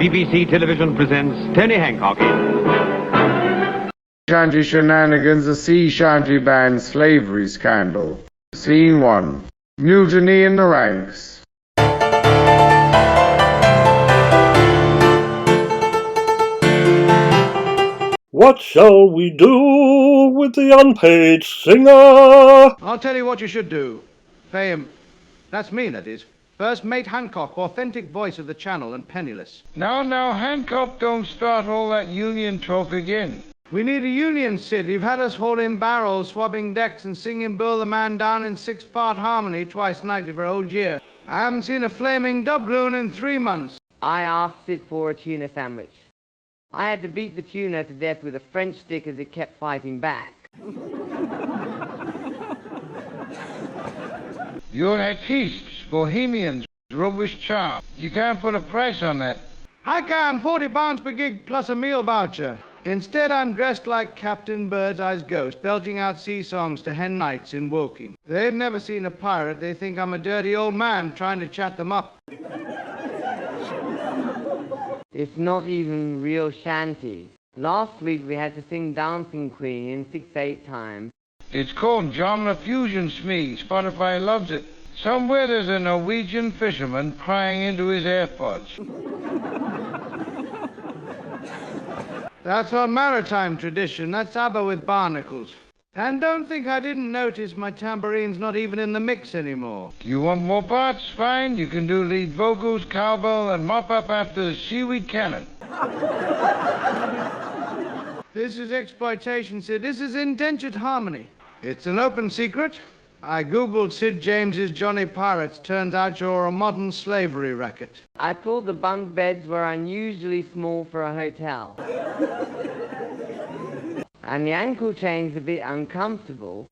BBC Television presents Tony Hancock in Shanty Shenanigans, the sea shanty band slavery scandal. Scene 1. Mutiny in the ranks. What shall we do with the unpaid singer? I'll tell you what you should do. Pay him. That's me, that is. First mate Hancock, authentic voice of the channel and penniless. Now, Hancock, don't start all that union talk again. We need a union, Sid. You've had us hauling barrels, swabbing decks, and singing Bill the Man Down in 6-part harmony twice nightly for a whole year. I haven't seen a flaming doubloon in 3 months. I asked Sid for a tuna sandwich. I had to beat the tuna to death with a French stick as it kept fighting back. You're artistes, bohemians, rubbish charm. You can't put a price on that. I can, 40 pounds per gig plus a meal voucher. Instead, I'm dressed like Captain Birdseye's ghost, belching out sea songs to hen knights in Woking. They've never seen a pirate. They think I'm a dirty old man trying to chat them up. It's not even real shanty. Last week we had to sing Dancing Queen in 6/8 time. It's called John the Fusion Smee. Spotify loves it. Somewhere there's a Norwegian fisherman crying into his AirPods. That's our maritime tradition. That's ABBA with barnacles. And don't think I didn't notice my tambourine's not even in the mix anymore. You want more parts? Fine. You can do lead vocals, cowbell, and mop up after the seaweed cannon. This is exploitation, Sid. This is indentured harmony. It's an open secret. I googled Sid James's Johnny Pirates. Turns out you're a modern slavery racket. I thought the bunk beds were unusually small for a hotel. And the ankle chain's a bit uncomfortable.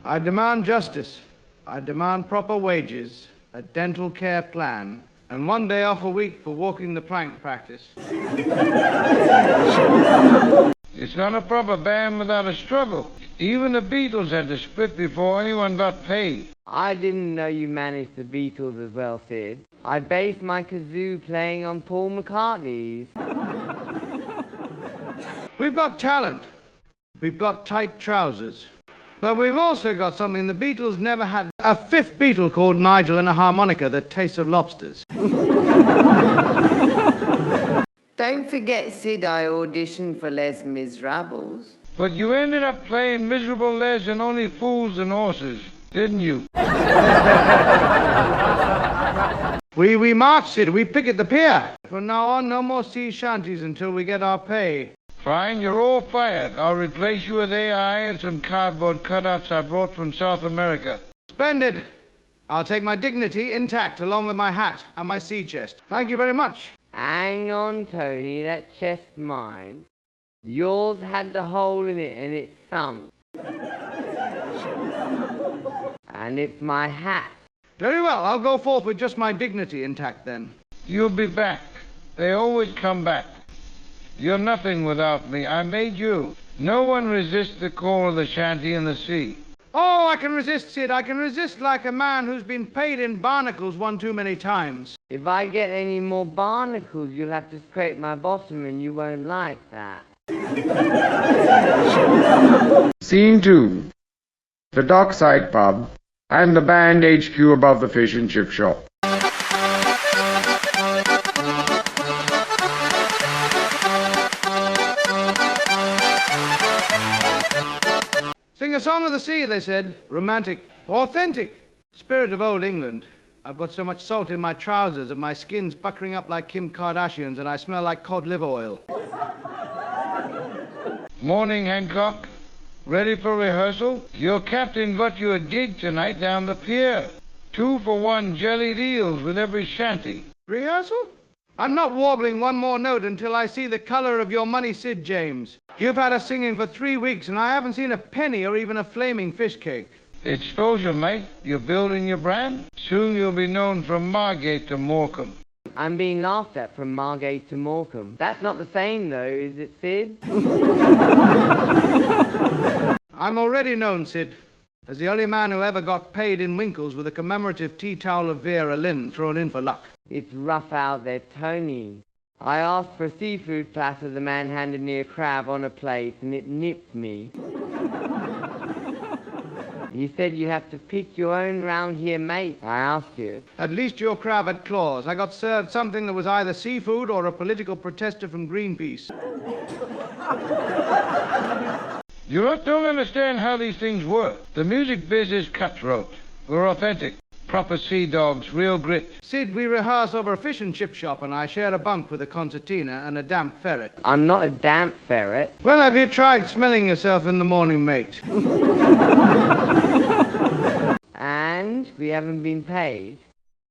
I demand justice. I demand proper wages, a dental care plan, and 1 day off a week for walking the plank practice. It's not a proper band without a struggle. Even the Beatles had to split before anyone got paid. I didn't know you managed the Beatles as well, Sid. I based my kazoo playing on Paul McCartney's. We've got talent. We've got tight trousers. But we've also got something the Beatles never had. A fifth Beatle called Nigel and a harmonica that tastes of lobsters. Don't forget, Sid, I auditioned for Les Miserables. But you ended up playing miserable Les and Only Fools and Horses, didn't you? We march, Sid. We picket the pier. From now on, no more sea shanties until we get our pay. Fine, you're all fired. I'll replace you with AI and some cardboard cutouts I brought from South America. Splendid. I'll take my dignity intact along with my hat and my sea chest. Thank you very much. Hang on, Tony, that chest's mine. Yours had the hole in it and it sunk. And it's my hat. Very well, I'll go forth with just my dignity intact then. You'll be back. They always come back. You're nothing without me. I made you. No one resists the call of the shanty in the sea. Oh, I can resist, Sid. I can resist like a man who's been paid in barnacles one too many times. If I get any more barnacles, you'll have to scrape my bottom and you won't like that. Scene 2. The Dockside Pub and the band HQ above the fish and chip shop. Sing a song of the sea, they said. Romantic. Authentic. Spirit of old England. I've got so much salt in my trousers and my skin's puckering up like Kim Kardashian's and I smell like cod liver oil. Morning, Hancock. Ready for rehearsal? Your captain got you a gig tonight down the pier. 2 for 1 jellied eels with every shanty. Rehearsal? I'm not warbling one more note until I see the color of your money, Sid James. You've had us singing for 3 weeks and I haven't seen a penny or even a flaming fish cake. Exposure, mate. You're building your brand. Soon you'll be known from Margate to Morecambe. I'm being laughed at from Margate to Morecambe. That's not the same, though, is it, Sid? I'm already known, Sid, as the only man who ever got paid in winkles with a commemorative tea towel of Vera Lynn thrown in for luck. It's rough out there, Tony. I asked for a seafood platter, the man handed me a crab on a plate, and it nipped me. He said you have to pick your own round here, mate. I asked you. At least your crab had claws. I got served something that was either seafood or a political protester from Greenpeace. You don't understand how these things work. The music biz is cutthroat. We're authentic. Proper sea dogs, real grit. Sid, we rehearse over a fish and chip shop, and I share a bunk with a concertina and a damp ferret. I'm not a damp ferret. Well, have you tried smelling yourself in the morning, mate? And we haven't been paid.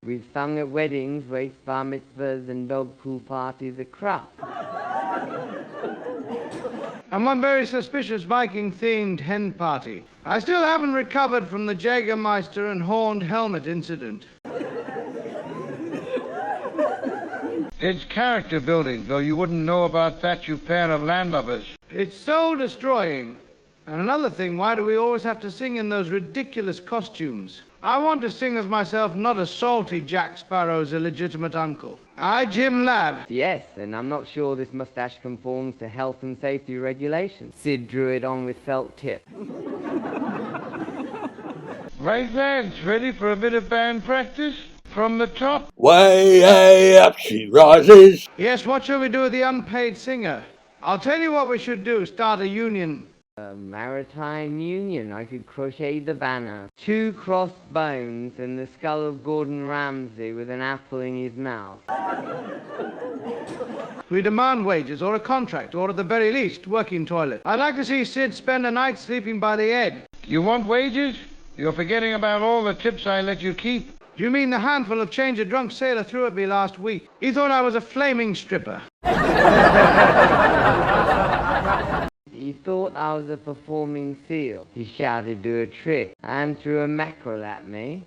We've sung at weddings, race bar mitzvahs, and dog pool parties at Crop. And one very suspicious Viking-themed hen party. I still haven't recovered from the Jägermeister and horned helmet incident. It's character building, though you wouldn't know about that, you pair of landlubbers. It's soul-destroying. And another thing, why do we always have to sing in those ridiculous costumes? I want to sing as myself, not as salty Jack Sparrow's illegitimate uncle. I, Jim Labb. Yes, and I'm not sure this mustache conforms to health and safety regulations. Sid drew it on with felt tip. Right, lads, ready for a bit of band practice? From the top? Way up she rises. Yes, what shall we do with the unpaid singer? I'll tell you what we should do, start a union. A maritime union. I could crochet the banner. 2 crossed bones and the skull of Gordon Ramsay with an apple in his mouth. We demand wages or a contract or at the very least working toilet. I'd like to see Sid spend a night sleeping by the Ed. You want wages? You're forgetting about all the tips I let you keep. Do you mean the handful of change a drunk sailor threw at me last week? He thought I was a flaming stripper. He thought I was a performing seal. He shouted, "Do a trick," and threw a mackerel at me.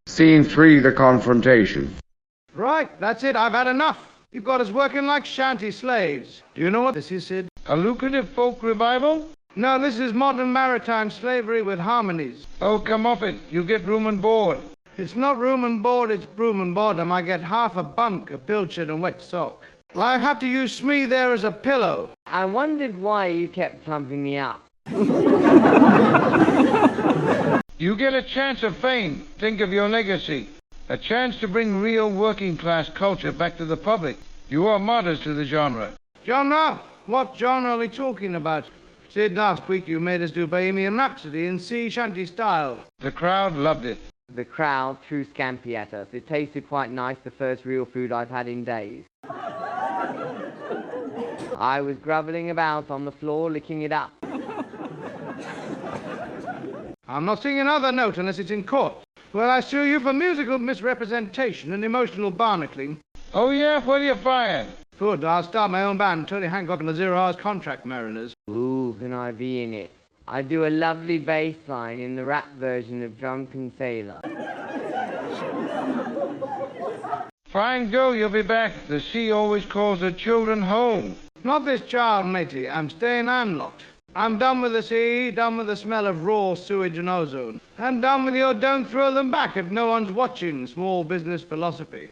Scene 3, the confrontation. Right, that's it. I've had enough. You've got us working like shanty slaves. Do you know what this is, Sid? A lucrative folk revival? No, this is modern maritime slavery with harmonies. Oh, come off it. You get room and board. It's not room and board, it's broom and boredom. I get half a bunk, a pilchard and wet sock. I have to use Smee there as a pillow. I wondered why you kept pumping me up. You get a chance of fame. Think of your legacy. A chance to bring real working class culture back to the public. You are martyrs to the genre. Genre? What genre are we talking about? Sid, last week you made us do Bohemian Rhapsody in sea shanty style. The crowd loved it. The crowd threw scampi at us. It tasted quite nice, the first real food I've had in days. I was groveling about on the floor, licking it up. I'm not singing another note unless it's in court. Well, I sue you for musical misrepresentation and emotional barnacling. Oh yeah? Well, you're fired. Good, I'll start my own band, Tony Hancock and the 0 Hours Contract Mariners. Ooh, can I be in it? I do a lovely bass line in the rap version of Drunken Sailor. Fine, Joe, you'll be back. The sea always calls the children home. Not this child, matey. I'm staying landlocked. I'm done with the sea, done with the smell of raw sewage and ozone. And done with your don't throw them back if no one's watching small business philosophy.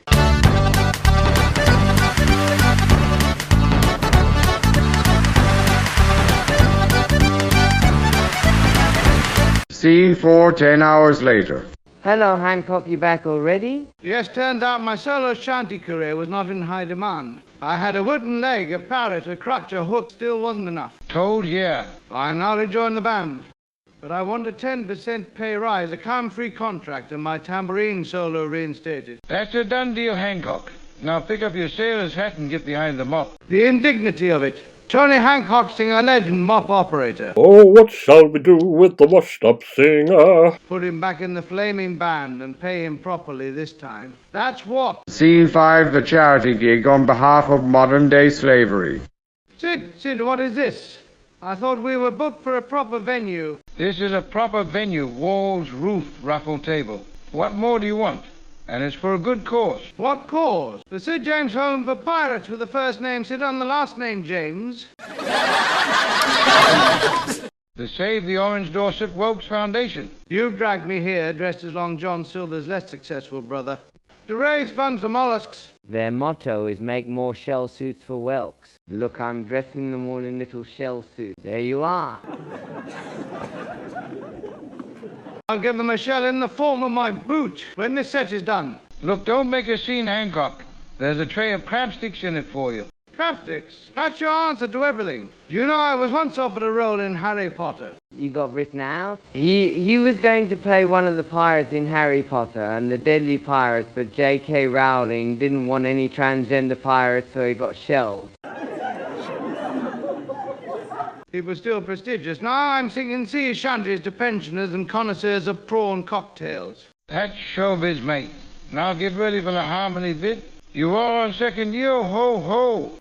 Scene 4, 10 hours later. Hello, Hancock, you back already? Yes, turned out my solo shanty career was not in high demand. I had a wooden leg, a parrot, a crutch, a hook, still wasn't enough. Told yeah. I now rejoin the band. But I want a 10% pay rise, a come-free contract, and my tambourine solo reinstated. That's a done deal, Hancock. Now pick up your sailor's hat and get behind the mop. The indignity of it. Tony Hancock, singer legend, mop operator. Oh, what shall we do with the washed-up singer? Put him back in the flaming band and pay him properly this time. That's what. Scene 5, the charity gig on behalf of modern-day slavery. Sid, what is this? I thought we were booked for a proper venue. This is a proper venue. Walls, roof, raffle table. What more do you want? And it's for a good cause. What cause? The Sid James Home for Pirates with the first name Sid on the last name James. The to save the Orange Dorset Whelks Foundation. You've dragged me here dressed as Long John Silver's less successful brother to raise funds for mollusks. Their motto is make more shell suits for whelks. Look, I'm dressing them all in little shell suits. There you are. I'll give them a shell in the form of my boot when this set is done. Look, don't make a scene, Hancock. There's a tray of crab sticks in it for you. Crabsticks, that's your answer to everything. You know, I was once offered a role in Harry Potter. You got written out? He was going to play one of the pirates in Harry Potter and the Deadly Pirates, but J.K. Rowling didn't want any transgender pirates, so he got shelved. It was still prestigious. Now I'm singing sea shanties to pensioners and connoisseurs of prawn cocktails. That's showbiz, mate. Now get ready for the harmony bit. You are on second year, ho ho.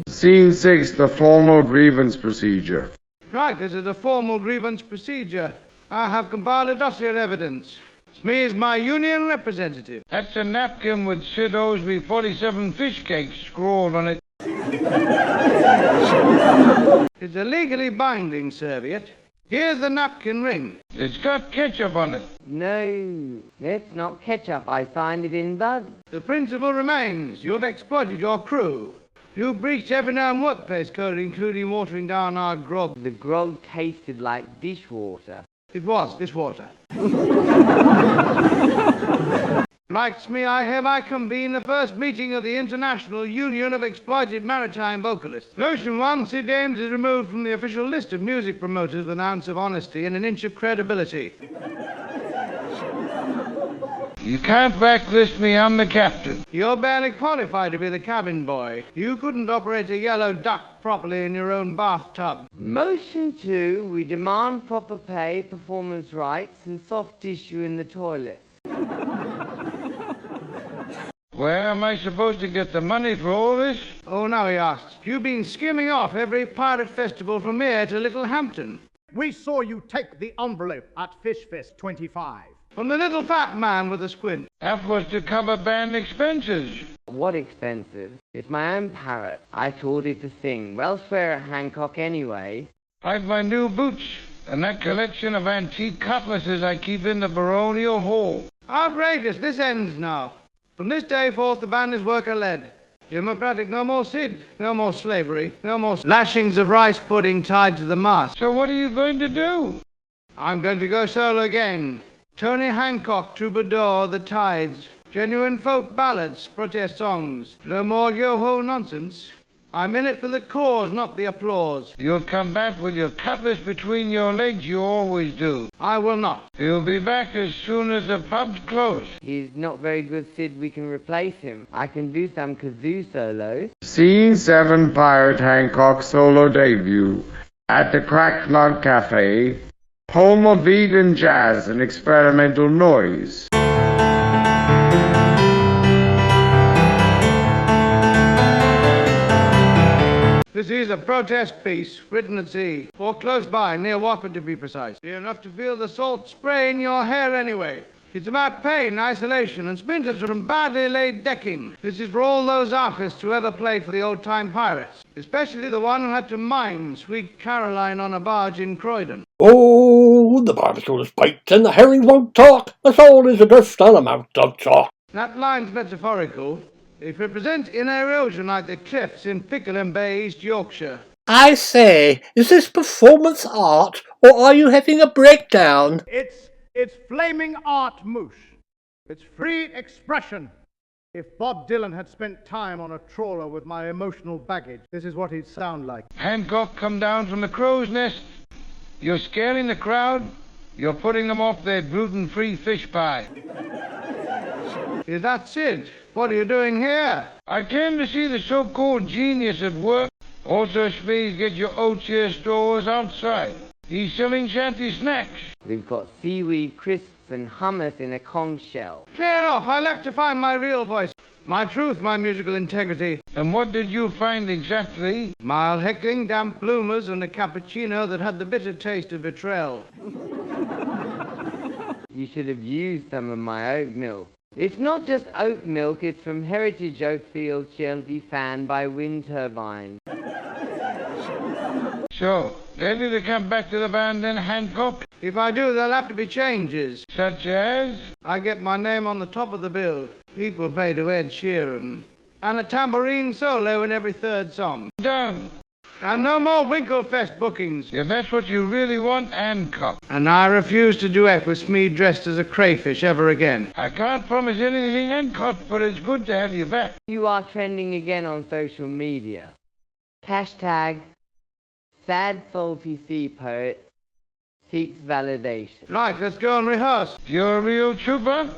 Scene 6, the formal grievance procedure. Right, this is a formal grievance procedure. I have compiled a dossier of evidence. Me is my union representative. That's a napkin with Sid Osby 47 fish cakes scrawled on it. It's a legally binding serviette. Here's the napkin ring. It's got ketchup on it. No, that's not ketchup. I signed it in blood. The principle remains. You've exploited your crew. You breached every known workplace code, including watering down our grog. The grog tasted like dishwater. It was dishwater. Likes me, I hereby convene the first meeting of the International Union of Exploited Maritime Vocalists. Notion 1, Sid James is removed from the official list of music promoters with an ounce of honesty and an inch of credibility. You can't backlist me, I'm the captain. You're barely qualified to be the cabin boy. You couldn't operate a yellow duck properly in your own bathtub. Motion 2, we demand proper pay, performance rights, and soft tissue in the toilet. Where am I supposed to get the money for all this? Oh, now he asks. You've been skimming off every pirate festival from here to Littlehampton. We saw you take the envelope at Fish Fest 25. From the little fat man with a squint. That was to cover band expenses. What expenses? It's my own parrot. I taught it to sing. Well, swear at Hancock anyway. I've my new boots and that collection of antique cutlasses I keep in the baronial hall. Outrageous. This ends now. From this day forth, the band is worker-led. Democratic, no more Sid, no more slavery, no more lashings of rice pudding tied to the mast. So what are you going to do? I'm going to go solo again. Tony Hancock, troubadour, the tides, genuine folk ballads, protest songs. No more yo-ho nonsense. I'm in it for the cause, not the applause. You'll come back with your cutlass between your legs, you always do. I will not. He'll be back as soon as the pub's closed. He's not very good, Sid. We can replace him. I can do some kazoo solos. Scene 7, Pirate Hancock solo debut at the Cracked Nut Cafe, home of vegan jazz and experimental noise. This is a protest piece, written at sea, or close by, near Watford to be precise. Near enough to feel the salt spray in your hair anyway. It's about pain, isolation, and splinters from badly laid decking. This is for all those artists who ever played for the old-time pirates, especially the one who had to mine Sweet Caroline on a barge in Croydon. Oh, the barnacle is piped and the herrings won't talk. The soul is adrift on a mount of chalk. That line's metaphorical. It represents inner erosion like the cliffs in Pickham Bay, East Yorkshire. I say, is this performance art, or are you having a breakdown? It's flaming art, Moosh. It's free expression. If Bob Dylan had spent time on a trawler with my emotional baggage, this is what he'd sound like. Hancock come down from the crow's nest. You're scaring the crowd. You're putting them off their gluten-free fish pie. Is that Sid? What are you doing here? I came to see the so-called genius at work. Also, please get your oats here stores outside. He's selling shanty snacks. We've got seaweed crisps and hummus in a conch shell. Clear off. I left to find my real voice. My truth, my musical integrity. And what did you find exactly? Mild heckling, damp bloomers, and a cappuccino that had the bitter taste of betrayal. You should have used some of my oatmeal. It's not just oat milk, it's from Heritage Oatfield Shanty fan by wind turbine. So, ready to come back to the band then, Hancock? If I do, there'll have to be changes. Such as? I get my name on the top of the bill. People pay to Ed Sheeran. And a tambourine solo in every third song. Done. And no more Winklefest bookings. If that's what you really want, Hancock. And I refuse to duet with Smee dressed as a crayfish ever again. I can't promise anything, Hancock, but it's good to have you back. You are trending again on social media. Hashtag sad faulty sea poet seeks validation. Right, let's go and rehearse. You're a real trooper.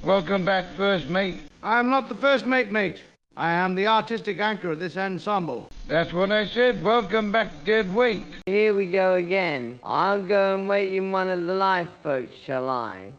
Welcome back, first mate. I am not the first mate. I am the artistic anchor of this ensemble. That's what I said. Welcome back, dead weight. Here we go again. I'll go and wait in one of the lifeboats, shall I?